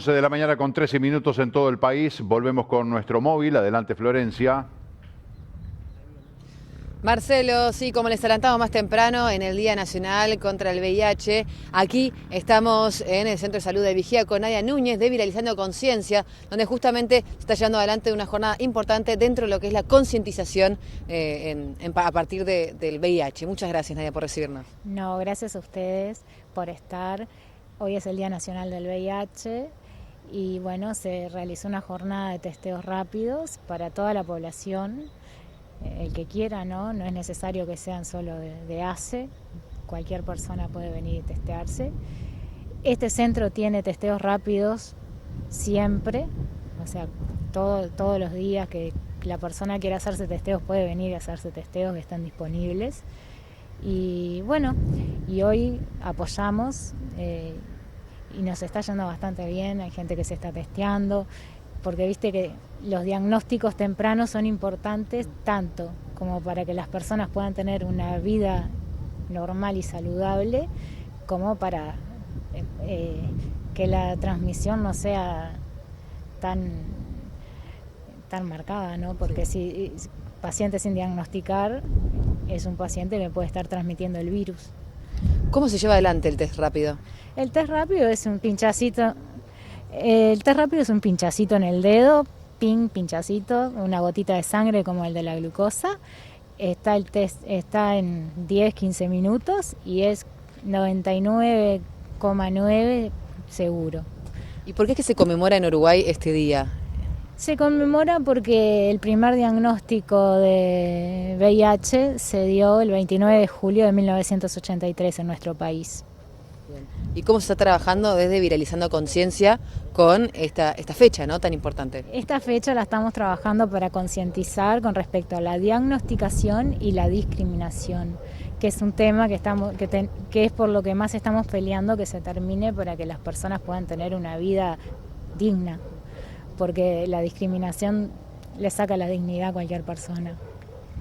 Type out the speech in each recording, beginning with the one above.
11 de la mañana con 13 minutos en todo el país. Volvemos con nuestro móvil. Adelante, Florencia. Marcelo, sí, como les adelantamos más temprano, en el Día Nacional contra el VIH, aquí estamos en el Centro de Salud de Vigía con Nadia Núñez de Viralizando Conciencia, donde justamente se está llevando adelante una jornada importante dentro de lo que es la concientización a partir del VIH. Muchas gracias, Nadia, por recibirnos. No, gracias a ustedes por estar. Hoy es el Día Nacional del VIH y bueno, se realizó una jornada de testeos rápidos para toda la población. El que quiera, no es necesario que sean solo de ACE, cualquier persona puede venir y testearse. Este centro tiene testeos rápidos siempre, o sea, todos los días que la persona quiera hacerse testeos puede venir y hacerse testeos que están disponibles. Y bueno, y hoy apoyamos y nos está yendo bastante bien, hay gente que se está testeando, porque viste que los diagnósticos tempranos son importantes tanto como para que las personas puedan tener una vida normal y saludable, como para que la transmisión no sea tan marcada, ¿no? Porque si paciente sin diagnosticar es un paciente que puede estar transmitiendo el virus. ¿Cómo se lleva adelante el test rápido? El test rápido es un pinchacito. El test rápido es un pinchacito en el dedo, pinchacito, una gotita de sangre como el de la glucosa. El test está en 10-15 minutos y es 99,9 seguro. ¿Y por qué es que se conmemora en Uruguay este día? Se conmemora porque el primer diagnóstico de VIH se dio el 29 de julio de 1983 en nuestro país. ¿Y cómo se está trabajando desde Viralizando Conciencia con esta fecha, ¿no?, tan importante? Esta fecha la estamos trabajando para concientizar con respecto a la diagnosticación y la discriminación, que es un tema que es por lo que más estamos peleando que se termine para que las personas puedan tener una vida digna, porque la discriminación le saca la dignidad a cualquier persona.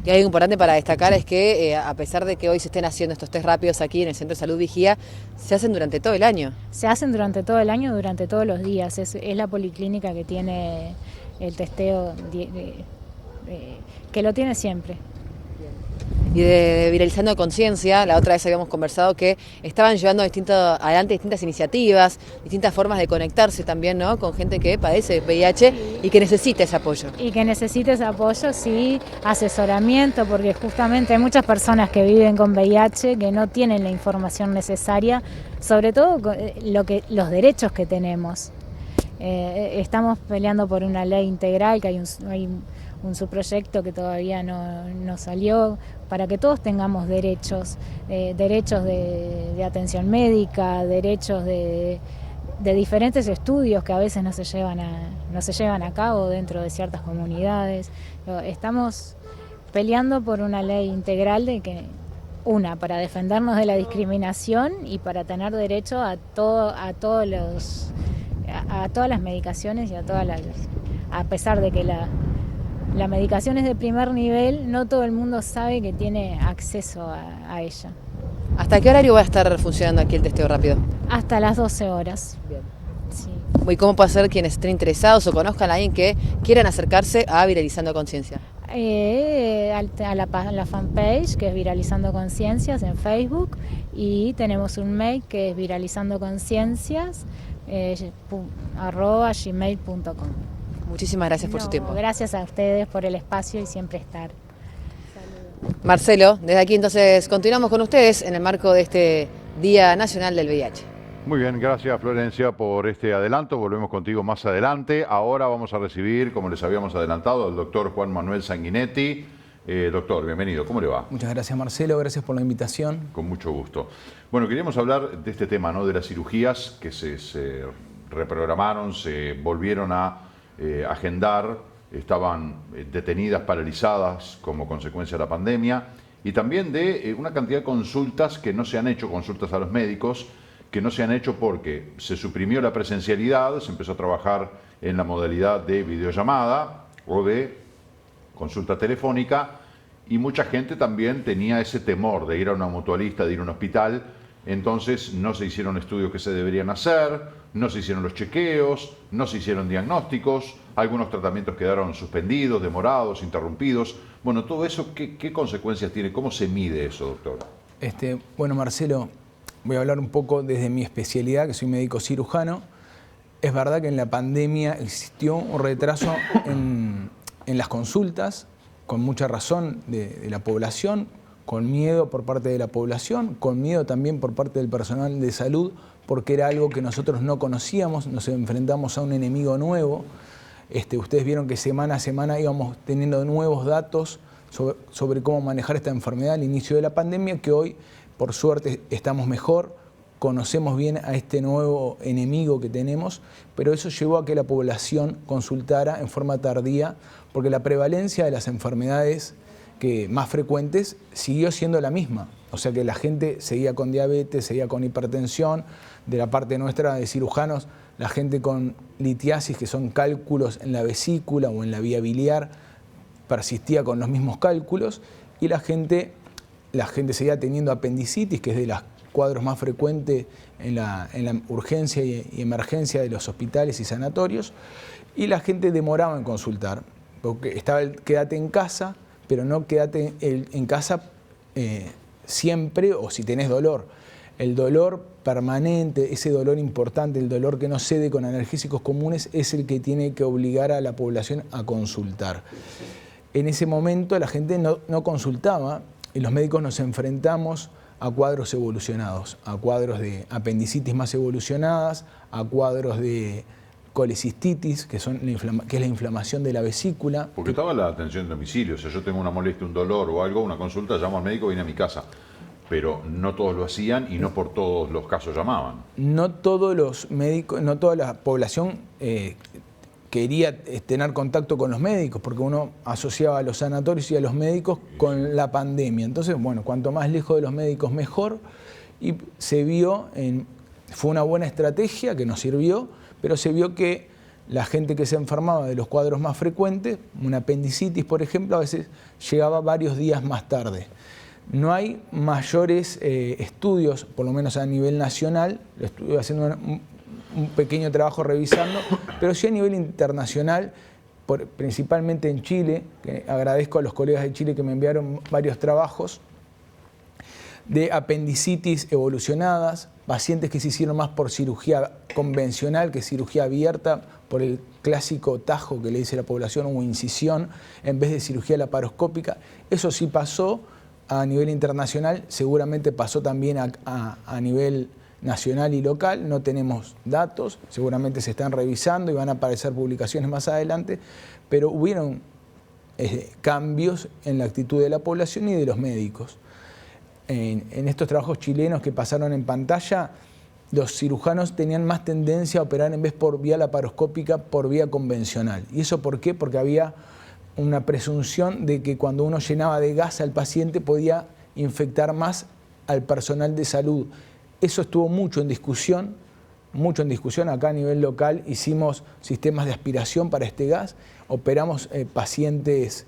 Y algo importante para destacar es que a pesar de que hoy se estén haciendo estos test rápidos aquí en el Centro de Salud Vigía, se hacen durante todo el año. Se hacen durante todo el año, durante todos los días. Es la policlínica que tiene el testeo, que lo tiene siempre. Y de Viralizando Conciencia, la otra vez habíamos conversado que estaban llevando adelante distintas iniciativas, distintas formas de conectarse también, ¿no?, con gente que padece VIH y que necesita ese apoyo. Y que necesita ese apoyo, sí, asesoramiento, porque justamente hay muchas personas que viven con VIH que no tienen la información necesaria, sobre todo los derechos que tenemos. Estamos peleando por una ley integral, que hay un subproyecto que todavía no salió, para que todos tengamos derechos, derechos de atención médica, derechos de diferentes estudios que a veces no se llevan a cabo dentro de ciertas comunidades. Estamos peleando por una ley integral para defendernos de la discriminación y para tener derecho a todas las medicaciones y a pesar de que la medicación es de primer nivel, no todo el mundo sabe que tiene acceso a ella. ¿Hasta qué horario va a estar funcionando aquí el testeo rápido? Hasta las 12 horas. Bien. Sí. ¿Y cómo puede ser quienes estén interesados o conozcan a alguien que quieran acercarse a Viralizando Conciencia? A la fanpage, que es Viralizando Conciencias en Facebook, y tenemos un mail que es viralizandoconciencias@gmail.com. Muchísimas gracias por su tiempo. Gracias a ustedes por el espacio y siempre estar. Saludos. Marcelo, desde aquí entonces continuamos con ustedes en el marco de este Día Nacional del VIH. Muy bien, gracias Florencia por este adelanto. Volvemos contigo más adelante. Ahora vamos a recibir, como les habíamos adelantado, al doctor Juan Manuel Sanguinetti. Doctor, bienvenido. ¿Cómo le va? Muchas gracias, Marcelo. Gracias por la invitación. Con mucho gusto. Bueno, queríamos hablar de este tema, ¿no?, de las cirugías que se reprogramaron, se volvieron a agendar, estaban detenidas, paralizadas como consecuencia de la pandemia, y también de una cantidad de consultas que no se han hecho, consultas a los médicos, que no se han hecho porque se suprimió la presencialidad, se empezó a trabajar en la modalidad de videollamada o de consulta telefónica, y mucha gente también tenía ese temor de ir a una mutualista, de ir a un hospital, entonces no se hicieron estudios que se deberían hacer, no se hicieron los chequeos, no se hicieron diagnósticos, algunos tratamientos quedaron suspendidos, demorados, interrumpidos. Bueno, todo eso, ¿qué consecuencias tiene? ¿Cómo se mide eso, doctor? Bueno, Marcelo, voy a hablar un poco desde mi especialidad, que soy médico cirujano. Es verdad que en la pandemia existió un retraso en las consultas, con mucha razón de la población, con miedo por parte de la población, con miedo también por parte del personal de salud, porque era algo que nosotros no conocíamos, nos enfrentamos a un enemigo nuevo. Ustedes vieron que semana a semana íbamos teniendo nuevos datos sobre cómo manejar esta enfermedad al inicio de la pandemia, que hoy, por suerte, estamos mejor, conocemos bien a este nuevo enemigo que tenemos, pero eso llevó a que la población consultara en forma tardía, porque la prevalencia de las enfermedades más frecuentes siguió siendo la misma. O sea que la gente seguía con diabetes, seguía con hipertensión. De la parte nuestra de cirujanos, la gente con litiasis, que son cálculos en la vesícula o en la vía biliar, persistía con los mismos cálculos, y la gente seguía teniendo apendicitis, que es de los cuadros más frecuentes en la urgencia y emergencia de los hospitales y sanatorios, y la gente demoraba en consultar, porque estaba el quédate en casa, pero no quédate en casa siempre o si tenés dolor. El dolor permanente, ese dolor importante, el dolor que no cede con analgésicos comunes, es el que tiene que obligar a la población a consultar. En ese momento la gente no consultaba y los médicos nos enfrentamos a cuadros evolucionados, a cuadros de apendicitis más evolucionadas, a cuadros de colecistitis, que es la inflamación de la vesícula. Porque estaba la atención de domicilio, o sea, yo tengo una molestia, un dolor o algo, una consulta, llamo al médico, viene a mi casa. Pero no todos lo hacían y no por todos los casos llamaban. No todos los médicos, no toda la población quería tener contacto con los médicos, porque uno asociaba a los sanatorios y a los médicos con la pandemia. Entonces, bueno, cuanto más lejos de los médicos mejor, y se vio, fue una buena estrategia que nos sirvió, pero se vio que la gente que se enfermaba de los cuadros más frecuentes, una apendicitis, por ejemplo, a veces llegaba varios días más tarde. No hay mayores estudios, por lo menos a nivel nacional, lo estuve haciendo un pequeño trabajo revisando, pero sí a nivel internacional, principalmente en Chile, que agradezco a los colegas de Chile que me enviaron varios trabajos, de apendicitis evolucionadas, pacientes que se hicieron más por cirugía convencional que cirugía abierta, por el clásico tajo que le dice la población o incisión, en vez de cirugía laparoscópica. Eso sí pasó a nivel internacional, seguramente pasó también a nivel nacional y local, no tenemos datos, seguramente se están revisando y van a aparecer publicaciones más adelante, pero hubieron cambios en la actitud de la población y de los médicos. En estos trabajos chilenos que pasaron en pantalla, los cirujanos tenían más tendencia a operar en vez por vía laparoscópica, por vía convencional. ¿Y eso por qué? Porque había una presunción de que cuando uno llenaba de gas al paciente podía infectar más al personal de salud. Eso estuvo mucho en discusión. Acá a nivel local hicimos sistemas de aspiración para este gas, operamos pacientes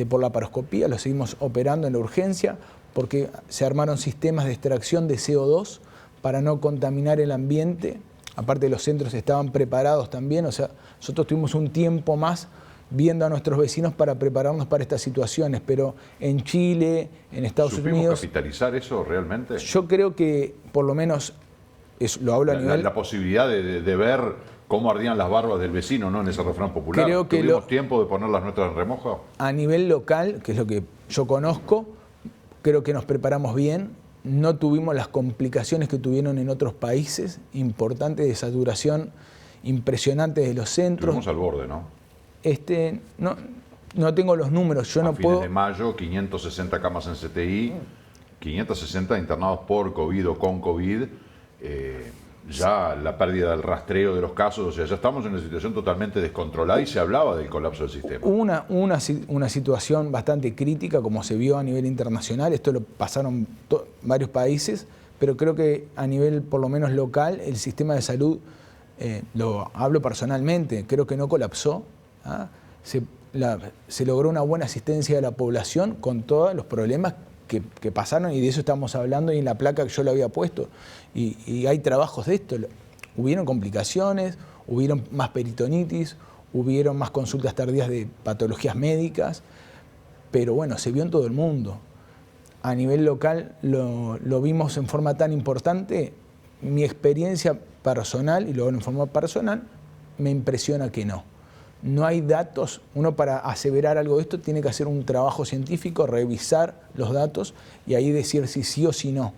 por laparoscopía, los seguimos operando en la urgencia, porque se armaron sistemas de extracción de CO2 para no contaminar el ambiente. Aparte, los centros estaban preparados también, o sea, nosotros tuvimos un tiempo más viendo a nuestros vecinos para prepararnos para estas situaciones, pero en Chile, en Estados Unidos... ¿Supimos capitalizar eso realmente? Yo creo que, por lo menos, lo hablo a nivel... La posibilidad de ver cómo ardían las barbas del vecino, ¿no? En ese refrán popular. Creo que ¿Tuvimos tiempo de poner las nuestras en remojo? A nivel local, que es lo que yo conozco, creo que nos preparamos bien, no tuvimos las complicaciones que tuvieron en otros países, importantes de saturación, impresionantes de los centros. Estuvimos al borde, ¿no? No tengo los números, yo no puedo... A fines de mayo, 560 camas en CTI, 560 internados por COVID o con COVID, ya la pérdida del rastreo de los casos, o sea, ya estamos en una situación totalmente descontrolada y se hablaba del colapso del sistema. Una situación bastante crítica, como se vio a nivel internacional, esto lo pasaron varios países, pero creo que a nivel por lo menos local, el sistema de salud, lo hablo personalmente, creo que no colapsó. Se logró una buena asistencia de la población con todos los problemas que pasaron, y de eso estamos hablando, y en la placa que yo le había puesto, y hay trabajos de esto. Hubieron complicaciones, hubieron más peritonitis, hubieron más consultas tardías de patologías médicas, pero bueno, se vio en todo el mundo. A nivel local lo vimos en forma tan importante. Mi experiencia personal, y luego en forma personal, me impresiona que no. No hay datos. Uno, para aseverar algo de esto, tiene que hacer un trabajo científico, revisar los datos y ahí decir si sí o si no.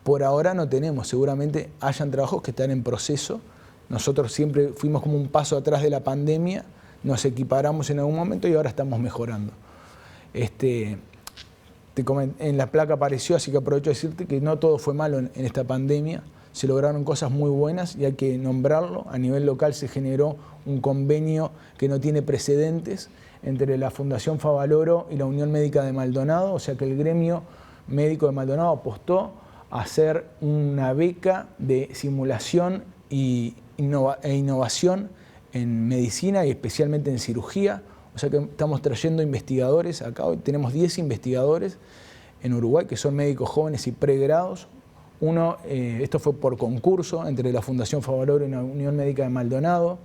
Por ahora no tenemos. Seguramente hayan trabajos que están en proceso. Nosotros siempre fuimos como un paso atrás de la pandemia, nos equiparamos en algún momento y ahora estamos mejorando. En la placa apareció, así que aprovecho de decirte que no todo fue malo en esta pandemia. Se lograron cosas muy buenas y hay que nombrarlo. A nivel local se generó un convenio que no tiene precedentes entre la Fundación Favaloro y la Unión Médica de Maldonado, o sea que el gremio médico de Maldonado apostó a hacer una beca de simulación e innovación en medicina y especialmente en cirugía. O sea que estamos trayendo investigadores acá. Hoy tenemos 10 investigadores en Uruguay que son médicos jóvenes y pregrados. Esto fue por concurso entre la Fundación Favaloro y la Unión Médica de Maldonado.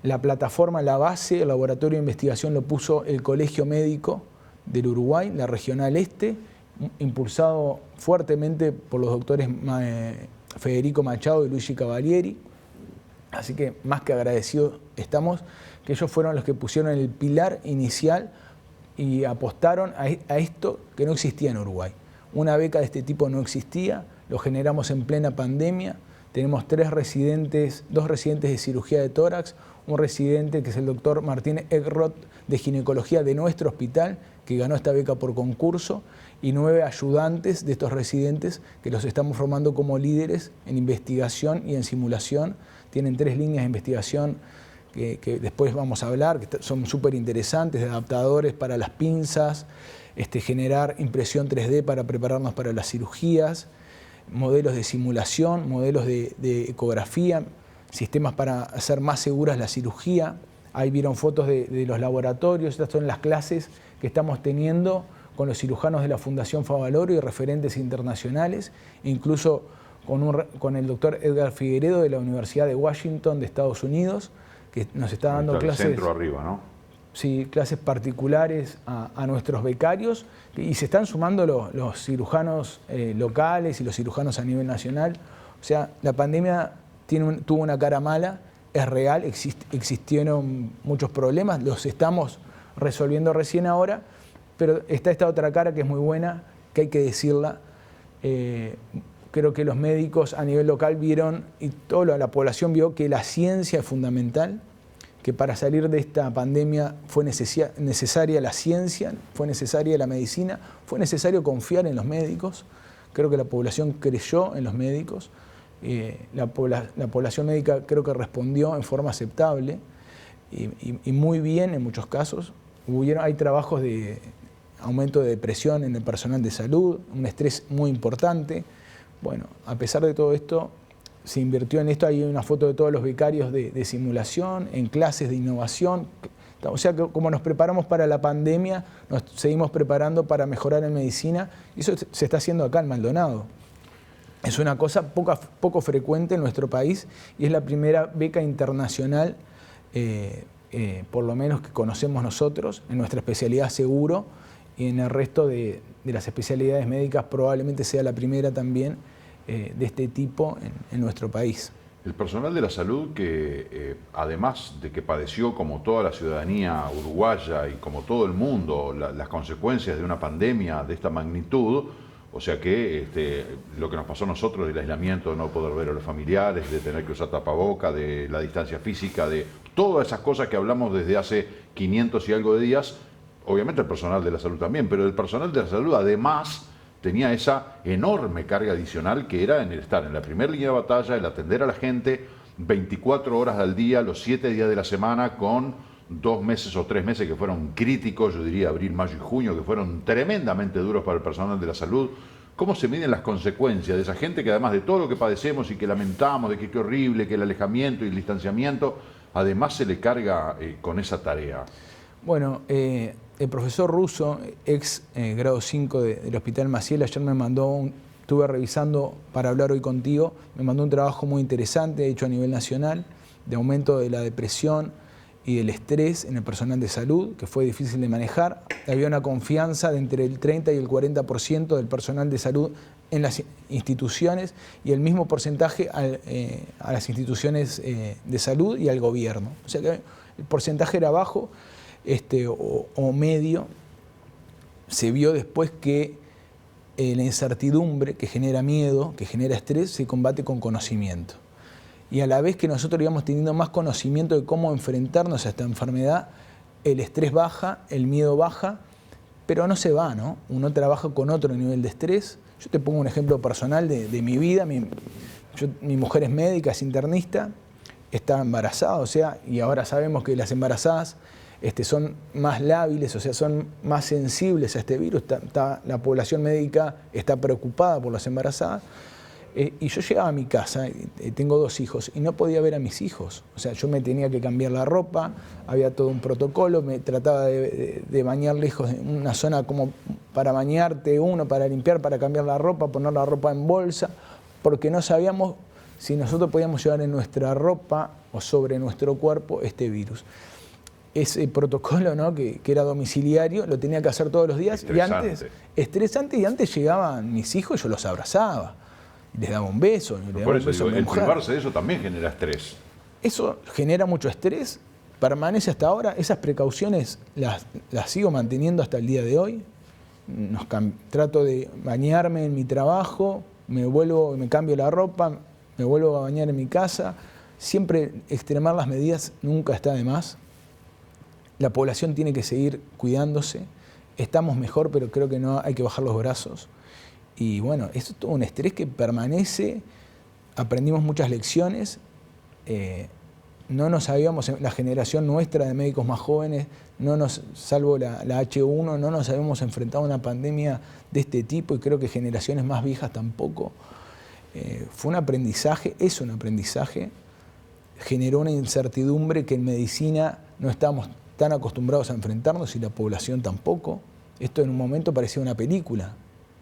La plataforma, la base, el laboratorio de investigación lo puso el Colegio Médico del Uruguay, la Regional Este, impulsado fuertemente por los doctores Federico Machado y Luigi Cavalieri. Así que más que agradecidos estamos, que ellos fueron los que pusieron el pilar inicial y apostaron a esto que no existía en Uruguay. Una beca de este tipo no existía, lo generamos en plena pandemia. Tenemos 2 residentes de cirugía de tórax, un residente que es el doctor Martín Eckroth de ginecología de nuestro hospital, que ganó esta beca por concurso, y 9 ayudantes de estos residentes que los estamos formando como líderes en investigación y en simulación. Tienen 3 líneas de investigación que después vamos a hablar, que son súper interesantes, de adaptadores para las pinzas, generar impresión 3D para prepararnos para las cirugías, modelos de simulación, modelos de ecografía, sistemas para hacer más seguras la cirugía. Ahí vieron fotos de los laboratorios. Estas son las clases que estamos teniendo con los cirujanos de la Fundación Favaloro y referentes internacionales, incluso con el doctor Edgar Figueredo de la Universidad de Washington de Estados Unidos, que nos está dando clases. Centro arriba, ¿no? Sí, clases particulares a nuestros becarios, y se están sumando los cirujanos locales y los cirujanos a nivel nacional. O sea, la pandemia tuvo una cara mala, es real, existieron muchos problemas, los estamos resolviendo recién ahora, pero está esta otra cara que es muy buena, que hay que decirla. Creo que los médicos a nivel local vieron, y toda la población vio, que la ciencia es fundamental, que para salir de esta pandemia fue necesaria la ciencia, fue necesaria la medicina, fue necesario confiar en los médicos. Creo que la población creyó en los médicos. La población médica creo que respondió en forma aceptable y muy bien en muchos casos. Hay trabajos de aumento de depresión en el personal de salud, un estrés muy importante. Bueno, a pesar de todo esto, se invirtió en esto. Hay una foto de todos los becarios de simulación, en clases de innovación. O sea, que como nos preparamos para la pandemia, nos seguimos preparando para mejorar en medicina. Y eso se está haciendo acá en Maldonado. Es una cosa poco frecuente en nuestro país y es la primera beca internacional, por lo menos que conocemos nosotros, en nuestra especialidad seguro, y en el resto de las especialidades médicas probablemente sea la primera también de este tipo en nuestro país. El personal de la salud que, además de que padeció como toda la ciudadanía uruguaya y como todo el mundo las consecuencias de una pandemia de esta magnitud, o sea que lo que nos pasó a nosotros del aislamiento, de no poder ver a los familiares, de tener que usar tapaboca, de la distancia física, de todas esas cosas que hablamos desde hace 500 y algo de días, obviamente el personal de la salud también, pero el personal de la salud además tenía esa enorme carga adicional que era en el estar en la primera línea de batalla, el atender a la gente 24 horas al día, los 7 días de la semana, con 2 meses o 3 meses que fueron críticos, yo diría abril, mayo y junio, que fueron tremendamente duros para el personal de la salud. ¿Cómo se miden las consecuencias de esa gente que, además de todo lo que padecemos y que lamentamos, de que qué horrible, que el alejamiento y el distanciamiento, además se le carga con esa tarea? Bueno, el profesor Russo, ex grado 5 del Hospital Maciel, ayer me mandó, estuve revisando para hablar hoy contigo, me mandó un trabajo muy interesante hecho a nivel nacional de aumento de la depresión y del estrés en el personal de salud, que fue difícil de manejar. Había una confianza de entre el 30 y el 40% del personal de salud en las instituciones y el mismo porcentaje a las instituciones de salud y al gobierno. O sea que el porcentaje era bajo o medio. Se vio después que la incertidumbre que genera miedo, que genera estrés, se combate con conocimiento. Y a la vez que nosotros íbamos teniendo más conocimiento de cómo enfrentarnos a esta enfermedad, el estrés baja, el miedo baja, pero no se va, ¿no? Uno trabaja con otro nivel de estrés. Yo te pongo un ejemplo personal de mi vida. Mi mujer es médica, es internista, está embarazada, o sea, y ahora sabemos que las embarazadas son más lábiles, o sea, son más sensibles a este virus. La población médica está preocupada por las embarazadas. Y yo llegaba a mi casa, tengo 2 hijos, y no podía ver a mis hijos. O sea, yo me tenía que cambiar la ropa, había todo un protocolo, me trataba de bañar lejos en una zona como para bañarte uno, para limpiar, para cambiar la ropa, poner la ropa en bolsa, porque no sabíamos si nosotros podíamos llevar en nuestra ropa o sobre nuestro cuerpo este virus. Ese protocolo, ¿no?, que era domiciliario, lo tenía que hacer todos los días. Estresante, y antes llegaban mis hijos y yo los abrazaba. Les daba un beso. Por eso digo, el privarse de eso también genera estrés. Eso genera mucho estrés, permanece hasta ahora. Esas precauciones las sigo manteniendo hasta el día de hoy. Trato de bañarme en mi trabajo, me cambio la ropa, me vuelvo a bañar en mi casa. Siempre extremar las medidas nunca está de más. La población tiene que seguir cuidándose. Estamos mejor, pero creo que no hay que bajar los brazos. Y bueno, esto es todo un estrés que permanece. Aprendimos muchas lecciones. No nos habíamos, la generación nuestra de médicos más jóvenes, salvo la H1, no nos habíamos enfrentado a una pandemia de este tipo, y creo que generaciones más viejas tampoco. Fue un aprendizaje, es un aprendizaje. Generó una incertidumbre que en medicina no estábamos tan acostumbrados a enfrentarnos, y la población tampoco. Esto en un momento parecía una película.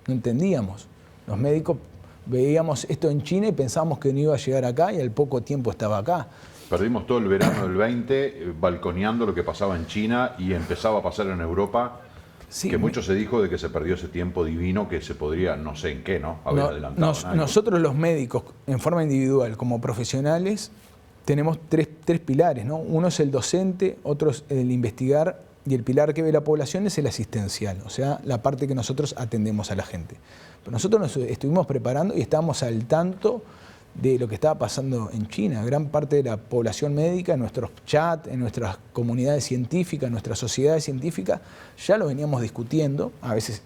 No entendíamos. Los médicos veíamos esto en China y pensábamos que no iba a llegar acá, y al poco tiempo estaba acá. Perdimos todo el verano del 20 balconeando lo que pasaba en China y empezaba a pasar en Europa, sí, que mucho se dijo de que se perdió ese tiempo divino que se podría, no sé en qué, ¿no?, haber adelantado. Nosotros los médicos, en forma individual, como profesionales, tenemos tres pilares, ¿no? Uno es el docente, otro es el investigar, y el pilar que ve la población es el asistencial, o sea, la parte que nosotros atendemos a la gente. Pero nosotros nos estuvimos preparando y estábamos al tanto de lo que estaba pasando en China. Gran parte de la población médica, en nuestros chats, en nuestras comunidades científicas, en nuestras sociedades científicas, ya lo veníamos discutiendo. A veces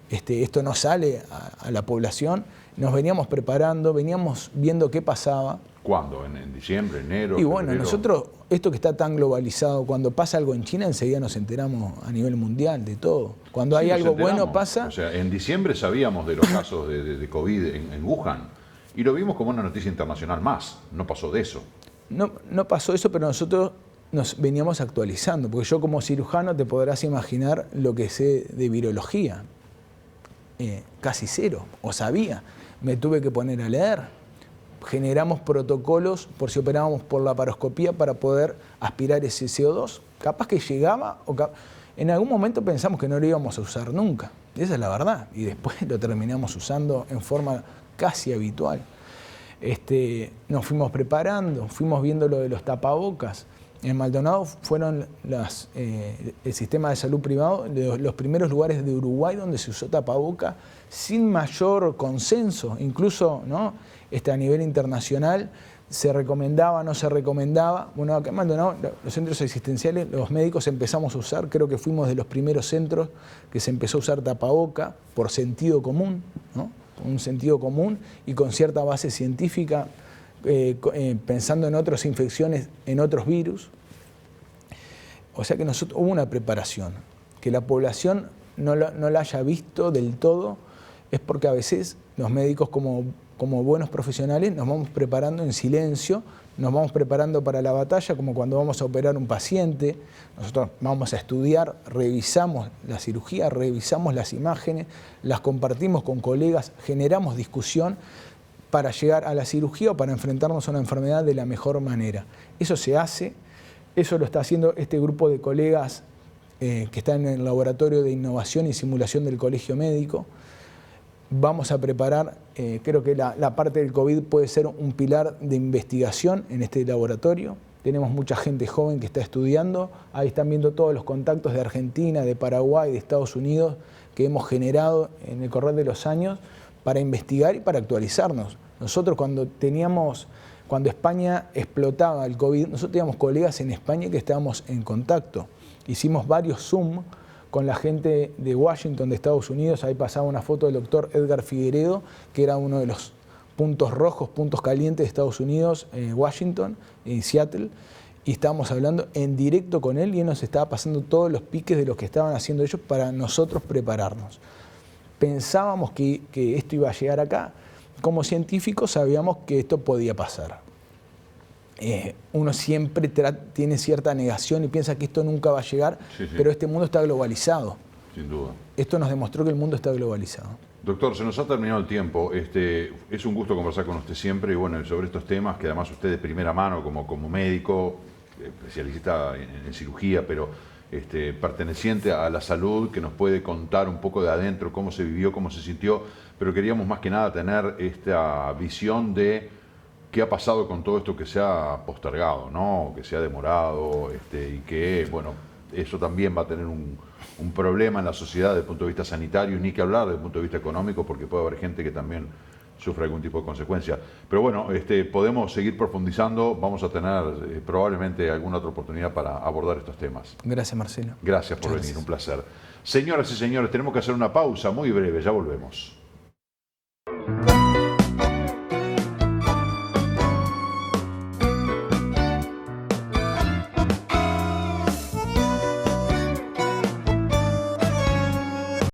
esto no sale a la población. Nos veníamos preparando, veníamos viendo qué pasaba. ¿Cuándo? ¿En diciembre, enero? Y bueno, febrero? nosotros, esto que está tan globalizado, cuando pasa algo en China, enseguida nos enteramos a nivel mundial de todo. Cuando hay algo bueno pasa... O sea, en diciembre sabíamos de los casos de COVID en Wuhan, y lo vimos como una noticia internacional más. No pasó de eso. No pasó eso, pero nosotros nos veníamos actualizando, porque yo como cirujano te podrás imaginar lo que sé de virología. Casi cero, o sabía. Me tuve que poner a leer. Generamos protocolos por si operábamos por laparoscopía para poder aspirar ese CO2. Capaz que llegaba, en algún momento pensamos que no lo íbamos a usar nunca. Esa es la verdad. Y después lo terminamos usando en forma casi habitual. Nos fuimos preparando, fuimos viendo lo de los tapabocas. En Maldonado fueron el sistema de salud privado los primeros lugares de Uruguay donde se usó tapaboca sin mayor consenso, incluso, ¿no?, a nivel internacional se recomendaba, no se recomendaba. Bueno, acá en Maldonado los centros asistenciales, los médicos empezamos a usar, creo que fuimos de los primeros centros que se empezó a usar tapaboca por sentido común, ¿no?, un sentido común y con cierta base científica. Pensando en otras infecciones, en otros virus. O sea que hubo una preparación. Que la población no la haya visto del todo es porque a veces los médicos como buenos profesionales nos vamos preparando en silencio, nos vamos preparando para la batalla como cuando vamos a operar un paciente. Nosotros vamos a estudiar, revisamos la cirugía, revisamos las imágenes, las compartimos con colegas, generamos discusión para llegar a la cirugía o para enfrentarnos a una enfermedad de la mejor manera. Eso se hace, eso lo está haciendo este grupo de colegas que están en el Laboratorio de Innovación y Simulación del Colegio Médico. Vamos a preparar, creo que la parte del COVID puede ser un pilar de investigación en este laboratorio. Tenemos mucha gente joven que está estudiando. Ahí están viendo todos los contactos de Argentina, de Paraguay, de Estados Unidos que hemos generado en el correr de los años para investigar y para actualizarnos. Nosotros cuando España explotaba el COVID, nosotros teníamos colegas en España que estábamos en contacto. Hicimos varios Zoom con la gente de Washington, de Estados Unidos. Ahí pasaba una foto del doctor Edgar Figueredo, que era uno de los puntos rojos, puntos calientes de Estados Unidos, Washington, en Seattle, y estábamos hablando en directo con él y él nos estaba pasando todos los piques de lo que estaban haciendo ellos para nosotros prepararnos. Pensábamos que esto iba a llegar acá. Como científicos sabíamos que esto podía pasar. Uno siempre tiene cierta negación y piensa que esto nunca va a llegar, pero este mundo está globalizado. Sin duda. Esto nos demostró que el mundo está globalizado. Doctor, se nos ha terminado el tiempo. Es un gusto conversar con usted siempre y bueno, sobre estos temas que además usted de primera mano como médico, especialista en cirugía, pero perteneciente a la salud, que nos puede contar un poco de adentro cómo se vivió, cómo se sintió, pero queríamos más que nada tener esta visión de qué ha pasado con todo esto que se ha postergado, ¿no? Que se ha demorado y que, bueno, eso también va a tener un problema en la sociedad desde el punto de vista sanitario, ni que hablar desde el punto de vista económico, porque puede haber gente que también sufre algún tipo de consecuencia. Pero bueno, podemos seguir profundizando, vamos a tener probablemente alguna otra oportunidad para abordar estos temas. Gracias, Marcelo. Gracias por venir, un placer. Señoras y señores, tenemos que hacer una pausa muy breve, ya volvemos.